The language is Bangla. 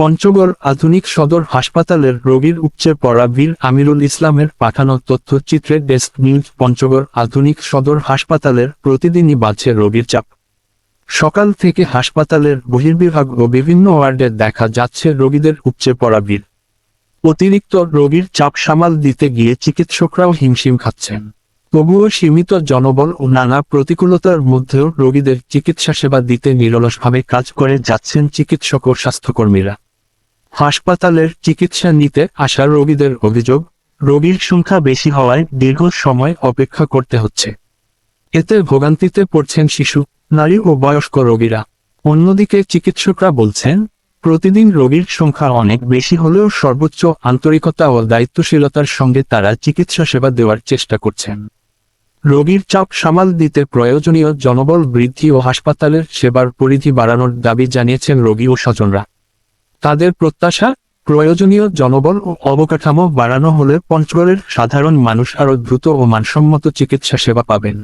পঞ্চগড় আধুনিক সদর হাসপাতালের রোগীর উপচে পড়া বীর আমিরুল ইসলামের পাঠানো তথ্যচিত্রে ডেস্ক নিউজ। পঞ্চগড় আধুনিক সদর হাসপাতালের প্রতিদিনই বাড়ছে রোগীর চাপ। সকাল থেকে হাসপাতালের বহির্বিভাগ ও বিভিন্ন ওয়ার্ডে দেখা যাচ্ছে রোগীদের উপচে পড়া ভিড়। অতিরিক্ত রোগীর চাপ সামাল দিতে গিয়ে চিকিৎসকরাও হিমশিম খাচ্ছেন। তবুও সীমিত জনবল ও নানা প্রতিকূলতার মধ্যেও রোগীদের চিকিৎসা সেবা দিতে নিরলসভাবে কাজ করে যাচ্ছেন চিকিৎসক ও স্বাস্থ্যকর্মীরা। হাসপাতালের চিকিৎসা নিতে আসা রোগীদের অভিযোগ, রোগীর সংখ্যা বেশি হওয়ায় দীর্ঘ সময় অপেক্ষা করতে হচ্ছে। এতে ভোগান্তিতে পড়ছেন শিশু, নারী ও বয়স্ক রোগীরা। অন্যদিকে চিকিৎসকরা বলছেন, প্রতিদিন রোগীর সংখ্যা অনেক বেশি হলেও সর্বোচ্চ আন্তরিকতা ও দায়িত্বশীলতার সঙ্গে তারা চিকিৎসা সেবা দেওয়ার চেষ্টা করছেন। রোগীর চাপ সামাল দিতে প্রয়োজনীয় জনবল বৃদ্ধি ও হাসপাতালের সেবার পরিধি বাড়ানোর দাবি জানিয়েছেন রোগী ও স্বজনরা। তাদের প্রত্যাশা, প্রয়োজনীয় জনবল ও অবকাঠামো বাড়ানো হলে পঞ্চগড়ের সাধারণ মানুষ আরও দ্রুত ও মানসম্মত চিকিৎসা সেবা পাবেন।